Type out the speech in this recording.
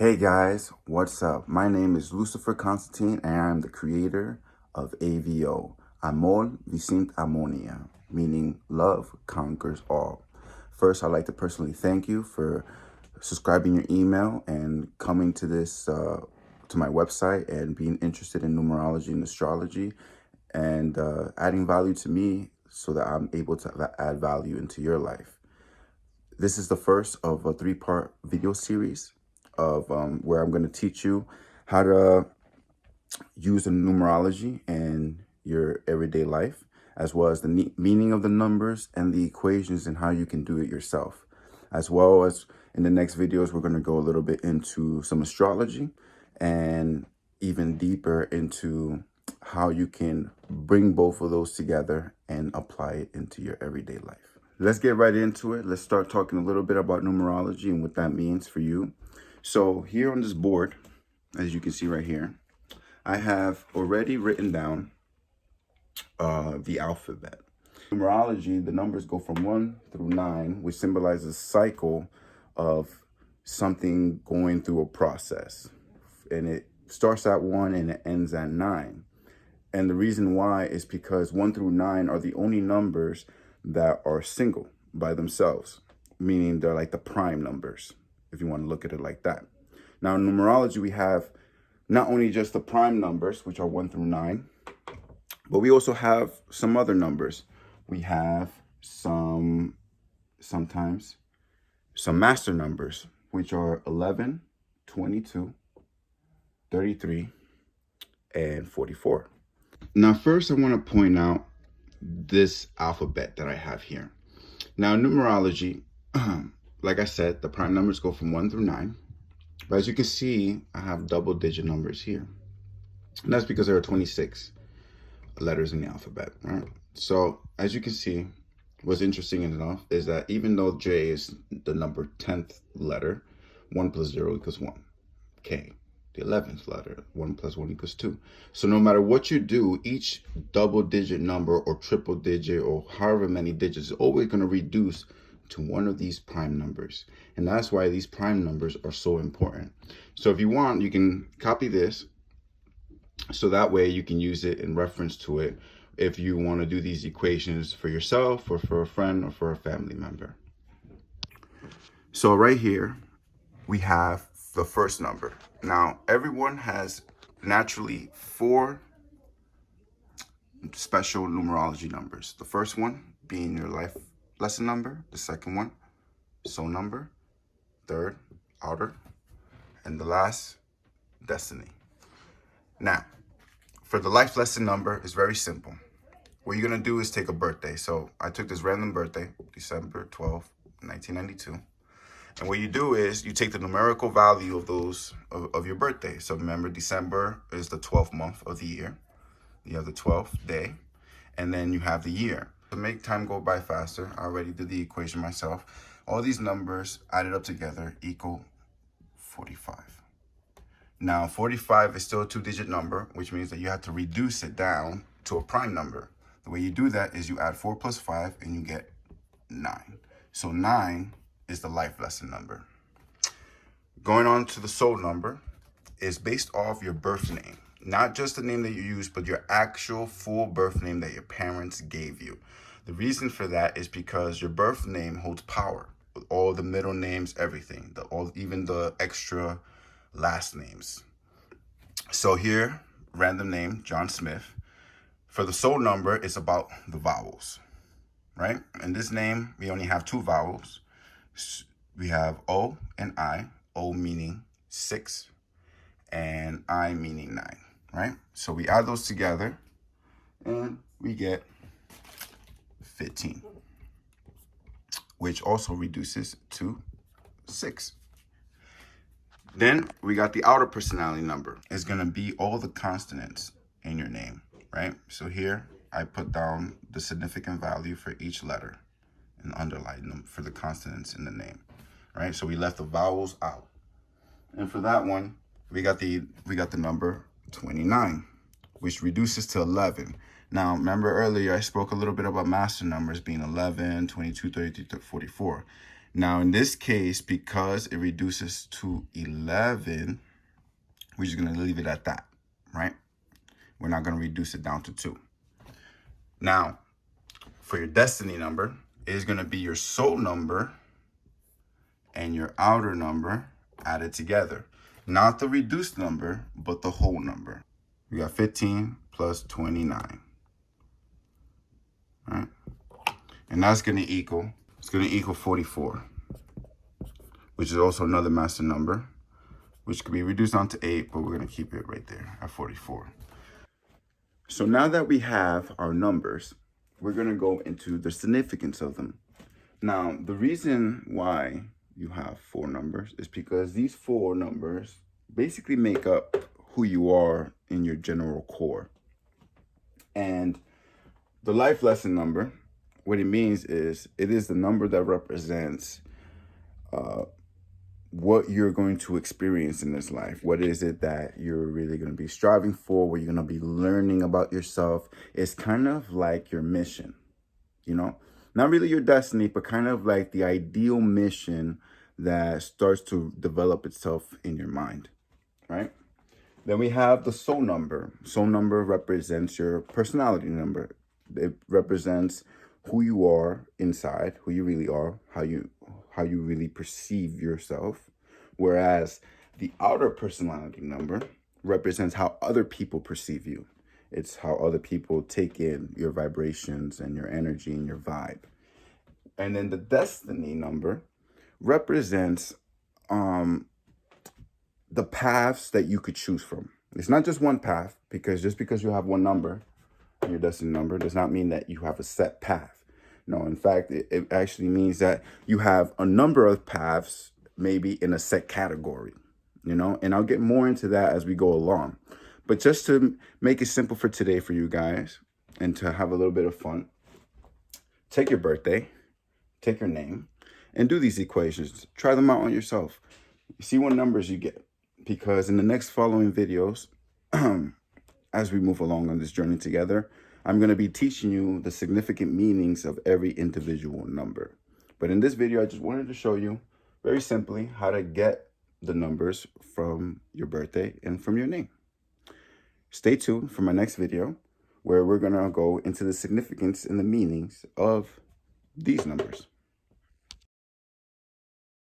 Hey guys, what's up? My name is Lucifer Constantine and I'm the creator of AVO, Amor Vicint Amonia, meaning love conquers all. First, I'd like to personally thank you for subscribing your email and coming to to my website and being interested in numerology and astrology and adding value to me so that I'm able to add value into your life. This is the first of a three-part video series of where I'm going to teach you how to use the numerology in your everyday life, as well as the meaning of the numbers and the equations and how you can do it yourself. As well as in the next videos, we're going to go a little bit into some astrology and even deeper into how you can bring both of those together and apply it into your everyday life. Let's get right into it. Let's start talking a little bit about numerology and what that means for you. So here on this board, as you can see right here, I have already written down the alphabet. Numerology, the numbers go from 1 through 9, which symbolizes a cycle of something going through a process. And it starts at 1 and it ends at 9. And the reason why is because 1 through 9 are the only numbers that are single by themselves, meaning they're like the prime numbers, if you want to look at it like that. Now, in numerology, we have not only just the prime numbers, which are 1 through 9, but we also have some other numbers. We have sometimes some master numbers, which are 11, 22, 33, and 44. Now, first, I want to point out this alphabet that I have here. Now, numerology, like I said, the prime numbers go from 1 through 9. But as you can see, I have double-digit numbers here. And that's because there are 26 letters in the alphabet, right? So, as you can see, what's interesting enough is that even though J is the number 10th letter, 1 plus 0 equals 1. K, the 11th letter, 1 plus 1 equals 2. So no matter what you do, each double-digit number or triple-digit or however many digits is always going to reduce to one of these prime numbers. And that's why these prime numbers are so important. So if you want, you can copy this so that way you can use it in reference to it if you want to do these equations for yourself or for a friend or for a family member. So right here, we have the first number. Now, everyone has naturally 4 special numerology numbers. The first one being your life lesson number, the second one, soul number, third, outer, and the last, destiny. Now, for the life lesson number, it's very simple. What you're going to do is take a birthday. So I took this random birthday, December 12th, 1992. And what you do is you take the numerical value of those of your birthday. So remember, December is the 12th month of the year. You have the 12th day, and then you have the year. To make time go by faster, I already did the equation myself. All these numbers added up together equal 45. Now, 45 is still a 2-digit number, which means that you have to reduce it down to a prime number. The way you do that is you add 4 plus 5 and you get 9. So 9 is the life lesson number. Going on to the soul number is based off your birth name. Not just the name that you use, but your actual full birth name that your parents gave you. The reason for that is because your birth name holds power with all the middle names, everything, even the extra last names. So here, random name, John Smith. For the soul number, it's about the vowels, right? In this name, we only have 2 vowels. We have O and I, O meaning 6 and I meaning 9, right? So we add those together and we get 15, which also reduces to 6. Then we got the outer personality number. It's going to be all the consonants in your name, right? So here I put down the significant value for each letter and underline them for the consonants in the name, right? So we left the vowels out. And for that one, we got the number 29, which reduces to 11. Now, remember earlier I spoke a little bit about master numbers being 11, 22, 33, 44. Now, in this case, because it reduces to 11, we're just going to leave it at that, right? We're not going to reduce it down to 2. Now, for your destiny number, it is going to be your soul number and your outer number added together. Not the reduced number, but the whole number. We got 15 plus 29. All right? And that's going to equal, it's going to equal 44, which is also another master number, which could be reduced down to 8, but we're going to keep it right there at 44. So now that we have our numbers, we're going to go into the significance of them. Now, the reason why you have 4 numbers is because these 4 numbers basically make up who you are in your general core. And the life lesson number, what it means is it is the number that represents what you're going to experience in this life. What is it that you're really going to be striving for? What you're going to be learning about yourself? It's kind of like your mission, you know? Not really your destiny, but kind of like the ideal mission that starts to develop itself in your mind, right? Then we have the soul number. Soul number represents your personality number. It represents who you are inside, who you really are, how you really perceive yourself. Whereas the outer personality number represents how other people perceive you. It's how other people take in your vibrations and your energy and your vibe. And then the destiny number represents the paths that you could choose from. It's not just one path, because just because you have one number, your destiny number, does not mean that you have a set path. No, in fact, it actually means that you have a number of paths, maybe in a set category, you know, and I'll get more into that as we go along. But just to make it simple for today for you guys and to have a little bit of fun, take your birthday, take your name, and do these equations. Try them out on yourself. See what numbers you get, because in the next following videos, as we move along on this journey together, I'm going to be teaching you the significant meanings of every individual number. But in this video, I just wanted to show you very simply how to get the numbers from your birthday and from your name. Stay tuned for my next video, where we're going to go into the significance and the meanings of these numbers.